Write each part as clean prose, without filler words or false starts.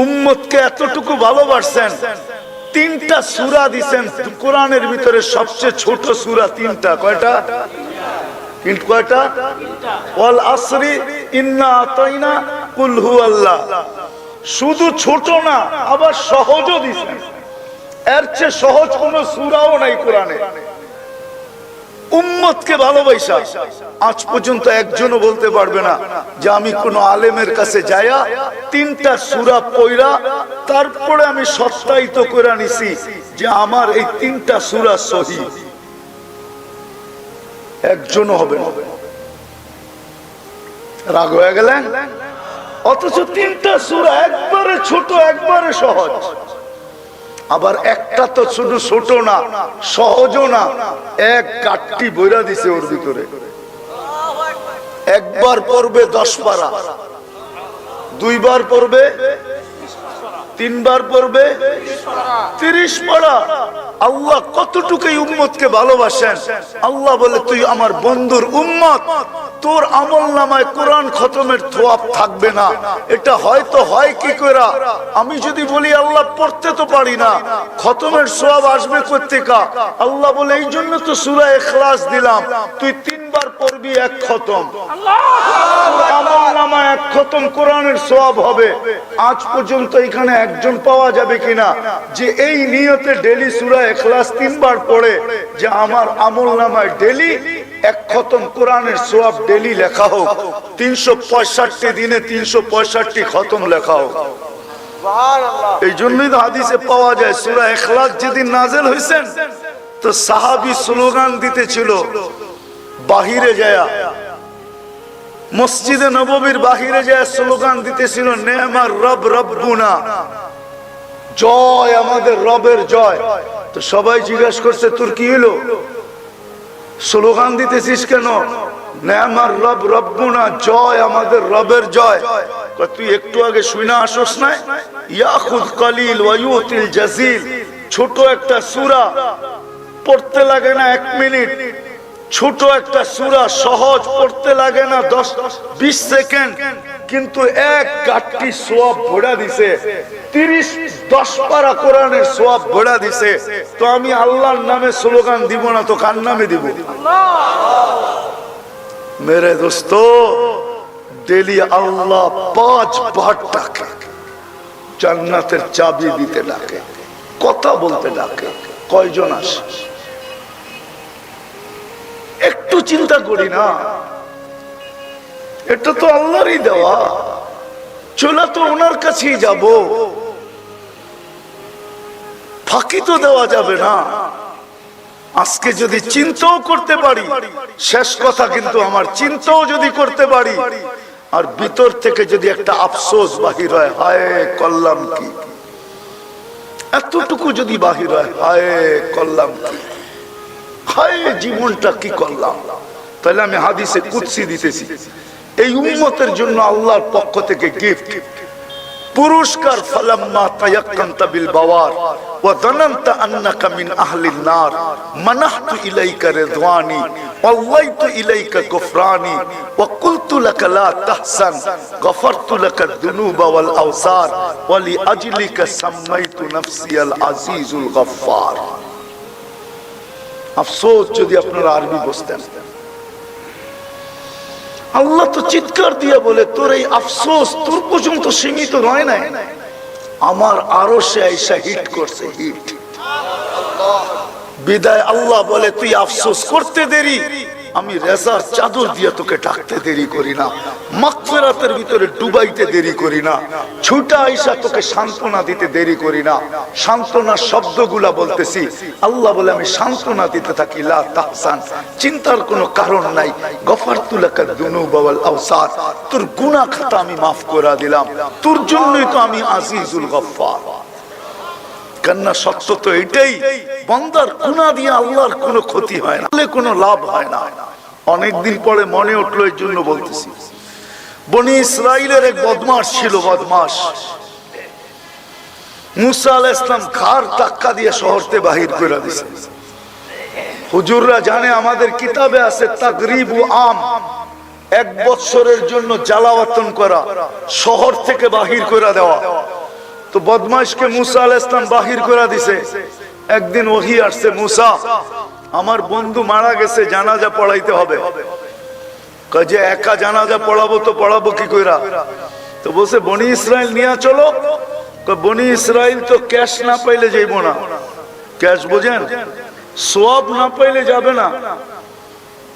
উম্মতকে এতটুকু ভালোবাসছেন, তিনটা সূরা দিবেন কোরআনের ভিতরে। সবচেয়ে ছোট সূরা তিনটা। কয়টা? কয়টা? ওয়াল আসরি, ইন্না আতাইনা, কুল হুয়াল্লাহ। শুধু ছোট না, আবার সহজও দিবেন। এর চেয়ে সহজ কোন সূরাও নাই কোরআনে। উম্মতকে ভালোবাসা আজ পর্যন্ত একজনও বলতে পারবে না যে আমি কোন আলেমের কাছে যায়া তিনটা সূরা পড়া তারপরে আমি সত্যায়িত করে নিছি যে আমার এই তিনটা সূরা সহিহ। একজনও হবে না। রাগ হয়ে গেলেন? অথচ তিনটা সূরা একবারে ছোট, একবারে সহজ। আবার একটা তো শুধু ছোট না, সহজও না, এক কাটটি বইরা দিছে ওর ভিতরে। একবার পড়বে 10 পারা, দুইবার পড়বে, তিনবার পড়বে 30 পারা। আল্লাহ কতটুকু উম্মতকে ভালোবাসেন। আল্লাহ বলে তুই আমার বন্ধুর উম্মত, তোর আমলনামায় কোরআন খতমের থোয়াব থাকবে না। এটা হয়তো হয় কি করে? আমি যদি বলি আল্লাহ পড়তে তো পারি না, খতমের সওয়াব আসবে কোত্থেকে? আল্লাহ বলে এই জন্য তো সূরা ইখলাস দিলাম, তুই 3 বার পড়বি, এক খতম। আমলনামায় এক খতম কোরআনের সওয়াব হবে। আজ পর্যন্ত এখানে একজন পাওয়া যাবে কিনা যে এই নিয়তে ডেইলি সূরা ইখলাস 3 বার পড়ে যে আমার আমলনামায় ডেইলি এক খতম কোরআনের সওয়াব ডেইলি লেখা হোক, 365 দিনে 365 খতম লেখা হোক। এই জন্যই তো হাদিসে পাওয়া যায় সূরা ইখলাস যেদিন নাযিল হয়েছেন তো সাহাবী স্লোগান দিতেছিল বাহিরে যায়, মসজিদে নববীর বাহিরে যায় স্লোগান দিতেছিল নেমার রব রব্বুনা, জয় আমাদের রবের জয়। তো সবাই জিজ্ঞাসা করছে তোর কি হলো, স্লোগান দিতেছিস কেন? নেমার রব রব্বুনা, জয় আমাদের রবের জয়। তুই একটু আগে শুনা আসোস না, ইয়াখুদ কলিল ওয়া ইউতিল জাজিল। ছোট একটা সূরা, পড়তে লাগে না 1 মিনিট। ছোট একটা সূরা, সহজ, পড়তে লাগে না 10-20 সেকেন্ড, কিন্তু এক কাটটি সওয়াব ভরা দিছে। 10 পারা কোরআনের সওয়াব ভরা দিছে। তো আমি আল্লাহর নামে স্লোগান দিব না তো কার নামে দিব? মেরে দোস্ত, ডেলি আল্লাহ 5 বার ডাকে, জান্নাতের চাবি দিতে ডাকে, কথা বলতে ডাকে। কয়জন আসে? একটু চিন্তা করি না, এটা তো আল্লাহরই দেওয়া, চলে তো ওনার কাছেই যাব, ফাঁকি তো দেওয়া যাবে না। আজকে যদি চিন্তাও করতে পারি, শেষ কথা কিন্তু আমার চিন্তাও যদি করতে পারি আর ভিতর থেকে যদি একটা আফসোস বাহির হয়, হায় করলাম কি, এতটুকু যদি বাহির হয়, হায় করলাম কি, হায় জীবনটা কি করলাম, তাহলে আমি হাদিসে কুদসি দিতেছি। এই উম্মতের জন্য আল্লাহর পক্ষ থেকে গিফট, পুরস্কার। ফালাম্মা তায়াক্কানতা বিল বাওয়ার ওয়া যানানতা আন্নাকা মিন আহলিন নার মানাহতু ইলাইকা রিদওয়ানি ওয়াল্লাইতু ইলাইকা গফরানি ওয়া কুলতু লাকা লা তাহসান গফারতু লাকা যুনুবা ওয়াল আওসার ওয়া লিআজলিকা সাম্মাইতু নাফসিয়াল আজিজুল গফফার। আফসোস যদি আপনারা আরবি বুঝতেন। আল্লাহ তো চিৎকার দিয়ে বলে তোর এই আফসোস তোর পর্যন্ত সীমিত নয় না, আমার আরো সে আইসা হিট করছে, হিট। বিদায় আল্লাহ বলে তুই আফসোস করতে দেরি, আমি রেজার চাদর দিয়ে তোকে ডাকতে দেরি করি না, মাগফিরাতের ভিতরে ডুবাইতে দেরি করি না, ছুটা আইসা তোকে সান্ত্বনা দিতে দেরি করি না। সান্ত্বনার শব্দগুলা বলতেছি, আল্লাহ বলে আমি সান্ত্বনা দিতে থাকি, লা তাহসান, চিন্তার কোনো কারণ নাই, গফারতু লাকা যুনুবা ওয়াল আওসার, তোর গুনাহ খাতা আমি মাফ করে দিলাম, তোর জন্যই তো আমি আজিজুল গফফার। কান্না সত্য তো এটাই, বান্দার গুনাহ দিয়ে আল্লাহর কোনো ক্ষতি হয় না, কোনো লাভ হয় না। অনেকদিন পরে মনে উঠলো, এর জন্য বলতেছি। বনি ইসরাইলের এক বদমাশ ছিল, বদমাশ। মুসা আলাইহিস সালাম ঘাড় ধাক্কা দিয়ে শহরতে বাহির করে দিয়েছে। হুজুররা জানে, আমাদের কিতাবে আছে তাগরিবু আম, 1 বছরের জন্য জ্বালাওয়াতন করা, শহর থেকে বাহির করে দেওয়া। তো বদমাইশকে মুসা আলাইহিস সালাম বাহির করে দিছে। একদিন ওহী আসছে, মুসা আমার বন্ধু মারা গেছে, জানাজা পড়াইতে হবে। কয় যে একা জানাজা পড়াবো তো পড়াবো কি কইরা? তো বলছে বনি ইসরাইল নিয়ে চলো। কয় বনি ইসরাইল তো ক্যাশ না পাইলে যাইব না। ক্যাশ বোঝেন, সওয়াব না পাইলে যাবে না।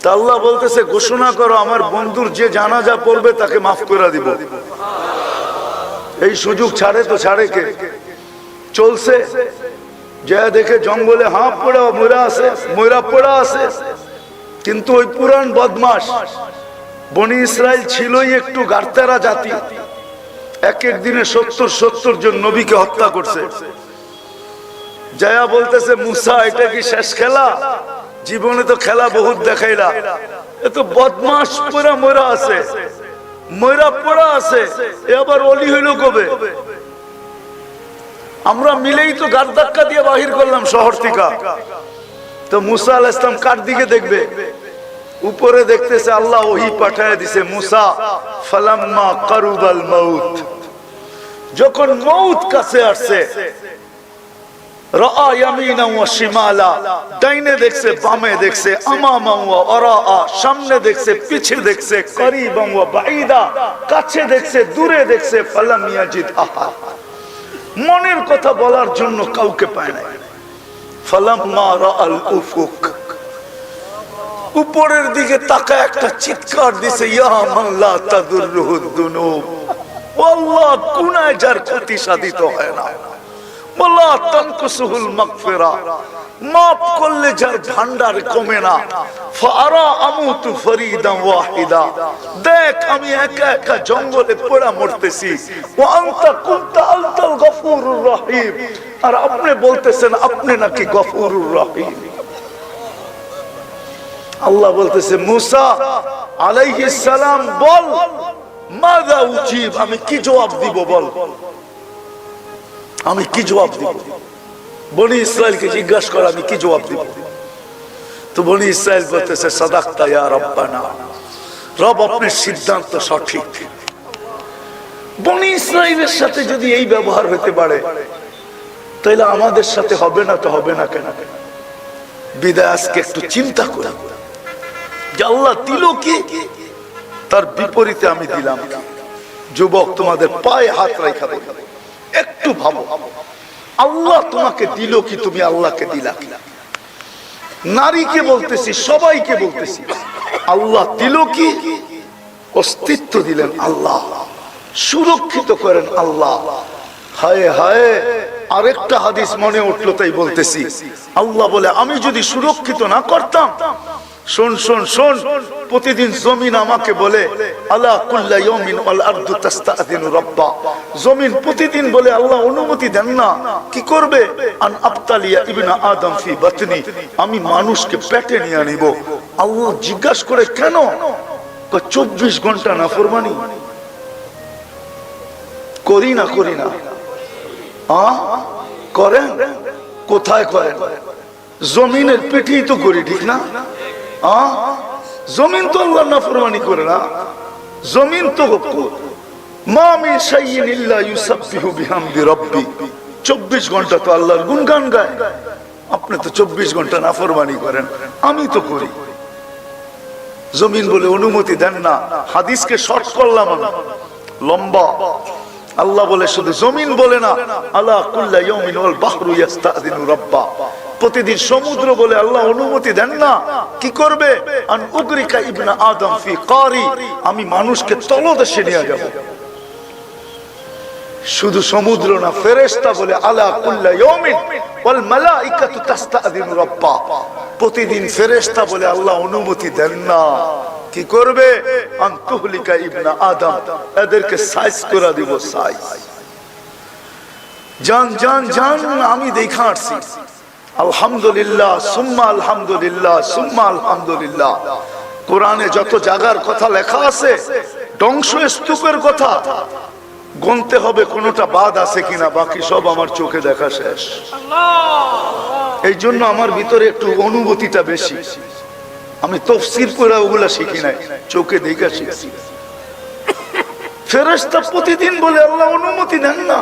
তা আল্লাহ বলতেছে ঘোষণা করো আমার বন্ধুর যে জানাজা পড়বে তাকে মাফ করে দিব। এই সুযোগ ছাড়ে তো ছাড়ে কে? চলছে যা দেখে জঙ্গলে হাঁপ পড়া ময়রা আছে, ময়রা পড়া আছে। কিন্তু ওই পুরান বদমাশ বনি ইসরাইল ছিলই একটু গারতারা জাতি। এক এক দিনে 70 জন নবীকে হত্যা করছে। জায়া বলতেছে মুসা এটা কি শেষ খেলা? জীবনে তো খেলা বহুত দেখাইলা, এত বদমাশ পুরা ময়রা আছে, ময়রা পড়া আছে, এ আবার অলি হইল কবে? আমরা মিলেই তো গার ধাক্কা দিয়ে বাহির করলাম শহর থেকে। তো মুসা আলাইহিস সালাম কার দিকে দেখবে? উপরে দেখতেছে আল্লাহ ওহী পাঠায় দিছে, মুসা ফালাম্মা কারুবাল মাউত, যখন মউত কাছে আসছে, রাআ ইয়ামিনা ওয়া শিমালা, ডাইনে দেখছে বামে দেখছে, আমামা ওয়া ওয়ারাআ, সামনে দেখছে পিছে দেখছে, করিবান ওয়া বাঈদা, কাছে দেখছে দূরে দেখছে, ফালাম ইয়াজিদ আহাদ, মনের কথা বলার জন্য কাউকে পায় না। ফালাম্মা রাআল উফুক, উপরের দিকে তাকায় একটা চিৎকার দিছে, ইয়া মান লা তাদুররুহুদ দুনুব, আল্লাহ গুনাহ যার ক্ষতি সাধিত হয় না, ওয়ালা তানকুসুহুল মাগফিরা, মাফ করলে যার ভান্ডার কমে না, ফারা আমুতু ফরিদান ওয়াহিদা, দেখ আমি একা একা জঙ্গলে পড়া মরতেছি, ওয়া আনতা কুনতা আনতাল গফুরুর রহিম, আর আপনি বলতেছেন আপনি নাকি গফুরুর রহিম। আল্লাহ বলতেছে মুসা আলাইহিস সালাম বল, মাযা উজিব, আমি কি জবাব দিব বল, আমি কি জবাব দিব? বনি ইসরাইলকে জিজ্ঞাসা কর আমি কি জবাব দিব। তো বনি ইসরাইল বলতেছে সাদাকতা ইয়া রাব্বানা, রব আপনার সিদ্ধান্ত সঠিক। বনি ইসরাইলের সাথে যদি এই ব্যবহার হতে পারে তাহলে আমাদের সাথে হবে না তো হবে না কেন? বিদায় আজকে একটু চিন্তা করি যে আল্লাহ দিল কি, তার বিপরীতে আমি দিলাম কি। যুবক তোমাদের পায়ে হাত রাখা বলি, একটু ভাবো আল্লাহ তোমাকে দিল কি, তুমি আল্লাহকে দিলা কি? নারীকে বলতেছি, সবাইকে বলতেছি, আল্লাহ দিল কি? অস্তিত্ব দিলেন আল্লাহ, সুরক্ষিত করেন আল্লাহ। হায় হায়, আরেকটা হাদিস মনে উঠলো তাই বলতেছি। আল্লাহ বলে আমি যদি সুরক্ষিত না করতাম, শোন শোন শোন, প্রতিদিন জমিন আমাকে বলে আলা কুল্লা ইয়াউমিন ওয়াল আরদু তাস্তাযিনু রাব্বা, জমিন প্রতিদিন বলে আল্লাহ অনুমতি দেন না, কি করবে? আন আবতালিয়া ইবনা আদম ফি বাতনি, আমি মানুষকে পেটে নিয়ে নিব। আল্লাহ জিজ্ঞাসা করে কেন? 24 ঘন্টা নাফরমানি করি না করি না? করেন, কোথায় করেন? জমিনের পেটেই তো করি, ঠিক না? জমিন তো আল্লাহ নাফরমানি করে না, জমিন তো মা মিন শাইইন ইল্লা ইউসাব্বিহু বিহামদি রাব্বি, 24 ঘন্টা তো আল্লাহর গুণগান গায়। আপনি তো 24 ঘন্টা নাফরমানি করেন, আমি তো করি। জমিন বলে অনুমতি দেন না। হাদিসকে শর্ট করলাম আমি, লম্বা। আল্লাহ বলে শুধু জমিন বলে না, আলা কুল্লা ইয়াউমিন ওয়াল বাহরু ইস্তাযিনু রাব্বা, প্রতিদিন সমুদ্র বলে আল্লাহ অনুমতি দেন না, কি করবে? আন উগরিকা ইবনা আদম ফি কারি, আমি মানুষকে তলদেশে নিয়ে যাব। শুধু সমুদ্র না, ফেরেশতা বলে আলা কুল্লা ইয়াউমিন ওয়াল মালাইকাতু তাস্তাযিনু রাব্বা, প্রতিদিন ফেরেশতা বলে আল্লাহ অনুমতি দেন না, কি করবে? আন তুহলিকা ইবনা আদম, এদেরকে সাইজ করে দিব, সাইজ। জান জান জান, আমি দেখা আসছি। আলহামদুলিল্লাহ সুম্মা আলহামদুলিল্লাহ সুম্মা আলহামদুলিল্লাহ। কোরআনে যত জায়গার কথা লেখা আছে, ধ্বংস স্তূপের কথা গুনতে হবে কোনটা বাদ আছে কিনা, বাকি সব আমার চোখে দেখা শেষ। এই জন্য আমার ভিতরে একটু অনুভূতিটা বেশি। আমি তাফসীর পড়া ওগুলা শিখি নাই, চোখে দেখা শিখছি। ফেরেশতা প্রতিদিন বলে আল্লাহ অনুমতি দেন না,